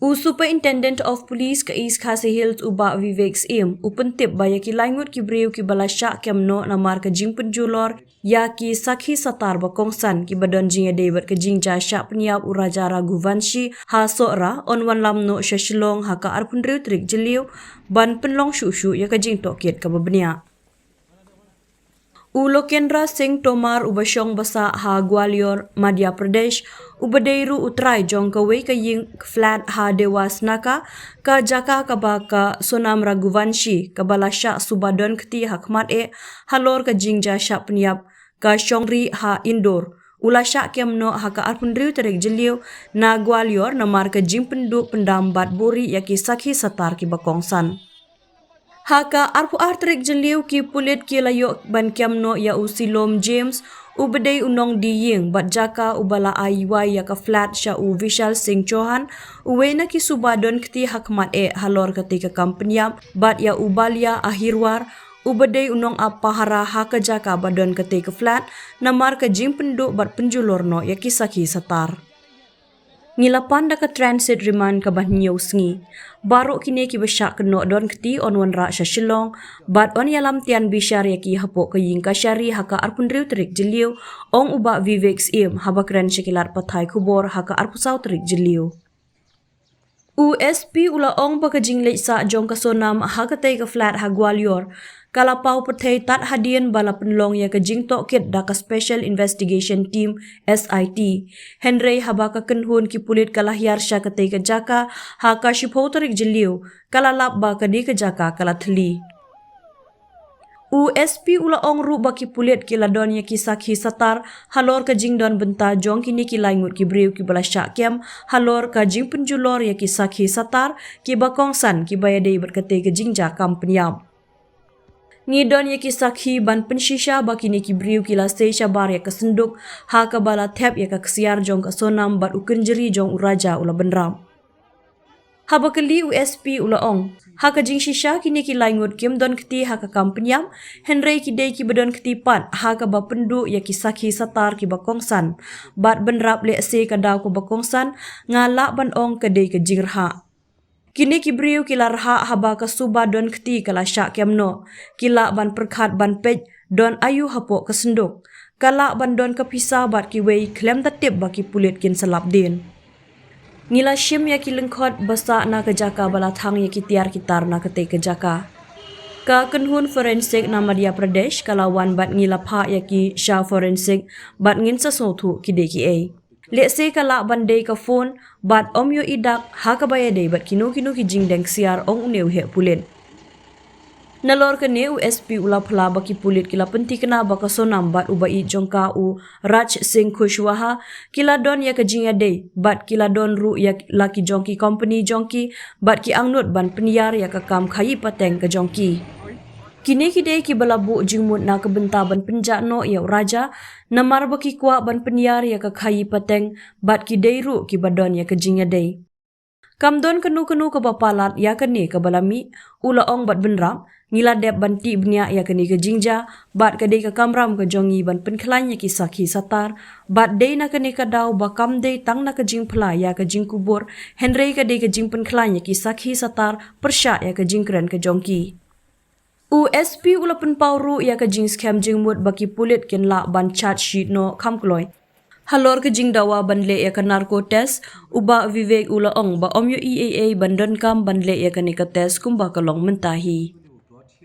Superintendent of Police ka East Khasi Hills uba Vivek Im upentip baya ki langut ki breu ki balasya kemno namar ka jing pynjulor ya ki sakhi satar bakongsan ki badon jingiadei bat ka jingshah pyniap uraja raguvanshi ha sora on wan lamno shashilong ha ka arpundriu trik jeliu ban penlong shushu ya ka jing toket ka babnia. Lokendra Singh Tomar ubasyong basa ha Gwalior Madhya Pradesh ubadeiru utrai jong kawe ka ying flat ha dewas naka ka jaka ka baka sonam raguvanshi ka balasya subadon kti hakmat halor ka jingshah pyniap ka shongri ha indoor ulasya kemno ha ka arpundriu terek jeliu na Gwalior namar ka jing penduk pendambat buri yaki sakhi satar ki bakongsan. Haka arpu artrik jeliu ki pulit ki layok ban kiamno ya usilom James ubedei unong diying bat jaka ubala aywai ya ka flat sya u Vishal Singh Chauhan uwena ki subadon kti hakmat halor ketika kampanyam bat ya ubalia ahirwar ubedei unong apahara haka jaka badon ketika flat namar ka jing penduk bat pynjulorno ya ki sakhi satar. Ngilapan da ka transit remand ka banyo sngi. Baro kini ki besyak keno don keti on wan ra shashilong, bat on yalam tian bishar ya ki hapo ka ying kasyari haka arpundriu terik jeliu, ong uba Vivek Im habakran syakilat pathai kubor haka arpusau terik jeliu. USP ula ong baka jinglek sa jong kasonam haka tay ka flat ha Gwalior, kalapau patay tat hadian bala penlong ya ka jingtok kit da ka Special Investigation Team SIT. Henry habaka kenhun ki pulit kalahyar sya katay ka jaka haka shipho tarik jeliu kalalap ba ka di ka jaka kalathli. USP ula ong ru baki pulit ki ladon ya ki sakhi satar halor ka jingdon benta jong kini ki langut ki breu ki balasya kem halor ka jing pynjulor ya ki sakhi satar ki bakongsan ki bayadei berkate ka jingshah pyniap. Ngidon ya ki sakhi ban penshisha bakini ki briu ki lasei syabar ya kesenduk ha ka bala thep ya ka kesiar jong ka sonam bat ukenjeri jong uraja ula benram. Habakali USP ula ong ha ka jingshah kini ki laingut kim don keti ha ka kampanyam Henry ki dei ki bedon keti pat ha ka ba pendu ya ki sakhi satar ki bakongsan bat benrap le se ka daw ko bakongsan ngala ban ong ka dei ka jingrhah. Kini ki briu ki larha haba ka suba don keti kala syak kemno kila ban perkhat ban pej don ayu hapo kesenduk kala ban don ka pisah bat ki wei klem tatip baki pulit kin selap din. Ngila shim ya ki lengkot basa na kejaka bala thang ya ki tiar kitar na kete kejaka. Ka kenhun forensik na Madhya Pradesh kalawan bat ngila pha ya ki sha forensik bat ngin sa sotu ki de ki ai. Lekse kala bandai ka phone bat omyo idak ha ka bayadei bat kino ki jingdeng siar ong uneu he pulit. Nalor ka ne USP ula phla baki pulit kila penti kena baka sonam bat ubai jongka u Raj Singh Kushwaha kila don ya ka jingiadei bat kila don ru ya laki jongki company jongki bat ki angnut ban penyar ya ka kam khayi pateng ka jongki. Kini kidei ki balabu jingmut na kebenta ban penjak no ya raja namar baki kwa ban penyar ya ka khayi pateng bat kidei ru ki badon ya ka jingiadei. Kamdon kenu ke bapalat ya kene ke balami ula ong bat benram ngila dep banti bnia ya kene ke jingshah bat kadei ke kamram ke jongi ban penklan ya ki sakhi satar bat dei na kene ke daw bakam dei tang na ke jing phla ya ke jing kubur Henry kadei ke jing penklan ya ki sakhi satar persya ya ke jingkren ke jongki. USP ula penpauru ya ke jing scam jingmut baki pulit kin la ban charge sheet no kamkloi. Halor ke jing dawa banle ya ka narko test uba Vivek ula ong ba omyo EAA bandon kam banle ya ka nika test kumba kalong mentahi.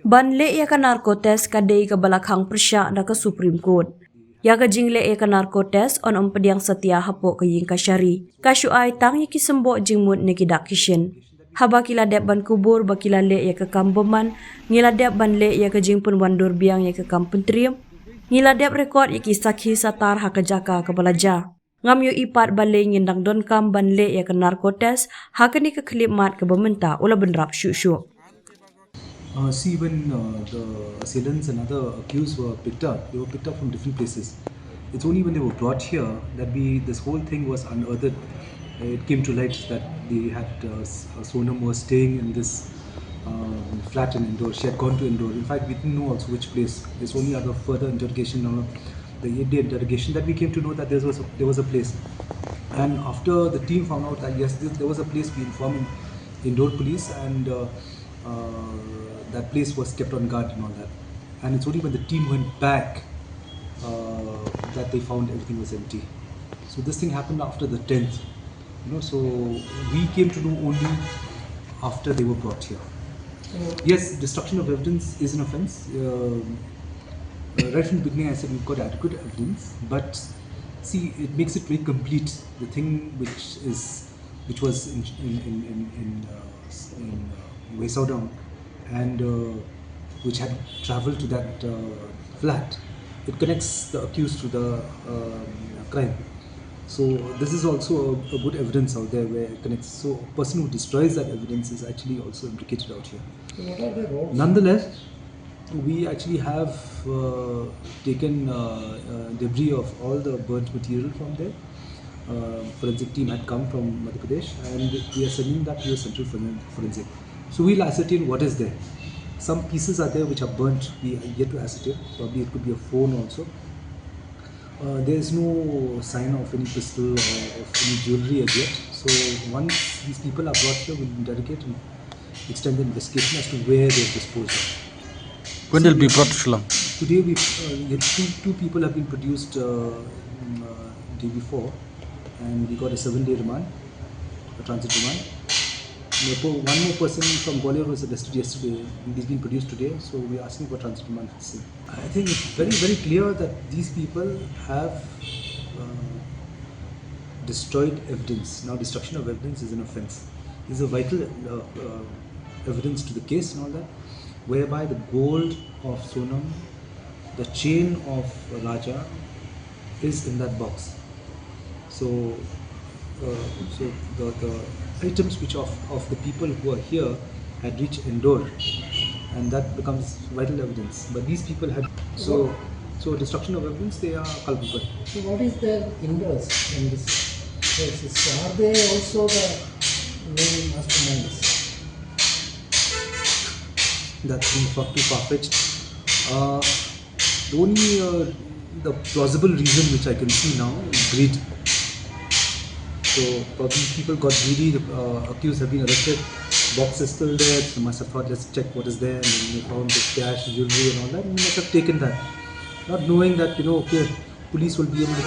Banle ya ka narko test ka dei ka balakhang persya na ka Supreme Court. Ya ka jingle ya ka narko test on pediang setia hapo ka ying kasyari. Kasyu ay tang ya ki sembo jingmut ni kidak kishin. Haba kila dep ban kubur bakila le ya ka kamboman ngila dep banle ya ka jing pun wandur biang ya ka kampentrium. Ngila dep rekod iki sakhi satar haka jaka ke balaja. Ngam yo ipat balai ngindang don kam banle ya ke narkotes haka ni ke klip mat ke bementa ula benrap syuk-syuk. See, when the assailants and other accused were picked up, they were picked up from different places. It's only when they were brought here that this whole thing was unearthed. It came to light that they had Sonam was staying in this flat in Indore. She had gone to Indore. In fact, we didn't know also which place. There's only other further interrogation, the 8-day interrogation, that we came to know that there was a place. And after the team found out that yes, there was a place, we informed Indore police, and that place was kept on guard and all that. And it's only when the team went back that they found everything was empty. So this thing happened after the 10th. So we came to know only after they were brought here. Yes, destruction of evidence is an offence. Right from the beginning, I said we've got adequate evidence, but see, it makes it very complete. The thing which was in Weisau down, and which had travelled to that flat, it connects the accused to the crime. So this is also a good evidence out there where it connects. So a person who destroys that evidence is actually also implicated out here. So what are the roles? Nonetheless, we actually have taken debris of all the burnt material from there. Forensic team had come from Madhya Pradesh, and we are sending that to the central forensic. So we'll ascertain what is there. Some pieces are there which are burnt. We are yet to ascertain. Probably it could be a phone also. There is no sign of any pistol or of any jewelry as yet. So once these people are brought here, we'll interrogate and extend the investigation as to where they are disposed of. When they'll be brought to Shillong? Today, two people have been produced day before, and we got a 7-day remand, a transit remand. One more person from Gwalior was arrested yesterday. He's been produced today, so we're asking for transit remand. I think it's very, very clear that these people have destroyed evidence. Now, destruction of evidence is an offence. This is a vital evidence to the case and all that, whereby the gold of Sonam, the chain of Raja, is in that box. So, the items which of the people who are here had reached Indore, and that becomes vital evidence. But these people had so destruction of evidence, they are culpable. So what is their interest in this case? Are they also the main masterminds? That's being far too far-fetched. The only the plausible reason which I can see now is greed. So probably people got greedy, the accused have been arrested, box is still there, so must have thought, let's check what is there, and then they found this cash, jewelry and all that, and must have taken that. Not knowing that, okay, police will be able to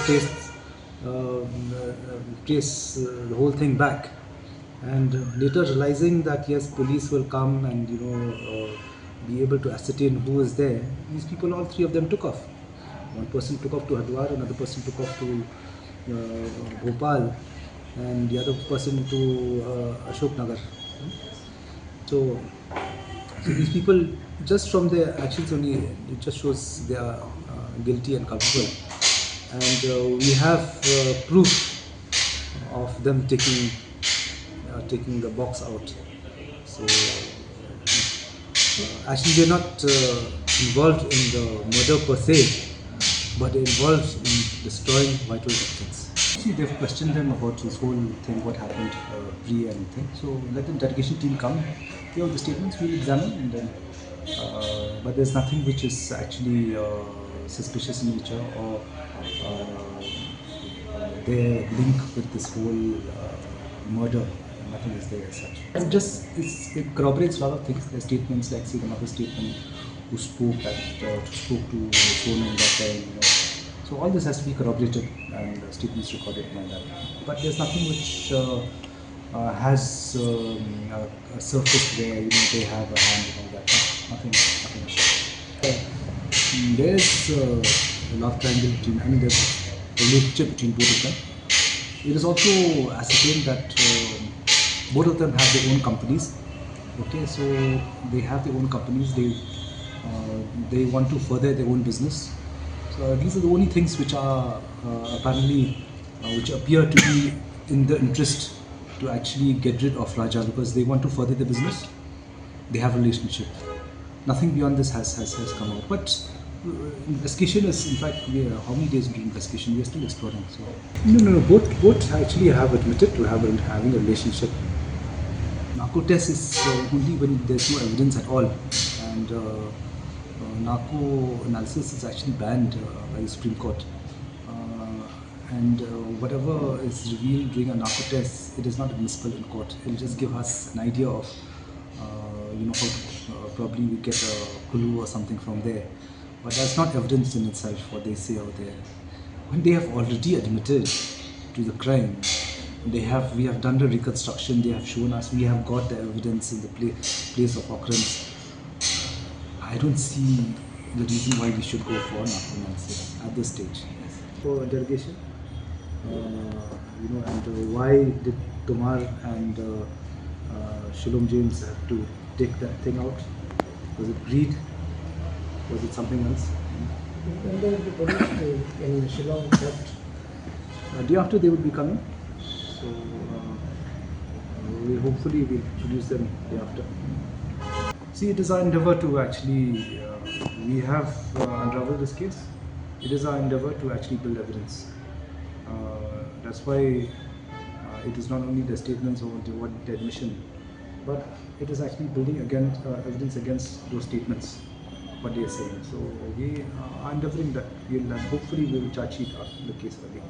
trace the whole thing back. And later realizing that yes, police will come and be able to ascertain who is there, these people, all three of them, took off. One person took off to Hardwar, another person took off to Bhopal, and the other person to Ashok Nagar. So these people, just from their actions only, it just shows they are guilty and culpable. And we have proof of them taking the box out. So actually they're not involved in the murder per se, but they're involved in destroying vital evidence. Actually, they've questioned them about this whole thing, what happened pre and thing. So let the interrogation team come, hear the statements, we'll examine, and then. But there's nothing which is actually suspicious in nature or their link with this whole murder. Nothing is there as such. It corroborates a lot of things. There's statements like, say, another statement who spoke to Sonam that time. So all this has to be corroborated and statements recorded and all that. But there's nothing which has a surface where they have a hand and all that. Nothing. There's a love triangle between. There's a relationship between both of them. It is also ascertained that both of them have their own companies. Okay, so they have their own companies. They want to further their own business. So these are the only things which are apparently which appear to be in the interest to actually get rid of Raja, because they want to further the business. They have a relationship. Nothing beyond this has come out. But investigation is, in fact, we are how many days into investigation? We are still exploring. So no. Both actually have admitted to having a relationship. Narco test is only when there's no evidence at all, and narco analysis is actually banned by the Supreme Court. and whatever is revealed during a narco test, it is not admissible in court. It will just give us an idea of, how to, probably we get a clue or something from there. But that's not evidence in itself, what they say out there. When they have already admitted to the crime, we have done the reconstruction, they have shown us, we have got the evidence in the place of occurrence. I don't see the reason why we should go for narco analysis at this stage. For interrogation, and why did Namar and Shalom James have to take that thing out? Was it greed? Was it something else? When they will be produced in Shillong court. Day after they would be coming, so we hopefully will produce them day after. See, it is our endeavor to actually, we have unraveled this case. It is our endeavor to actually build evidence. That's why it is not only the statements or the admission, but it is actually building evidence against those statements, what they are saying. So we are endeavoring that, hopefully we will charge sheet the case early.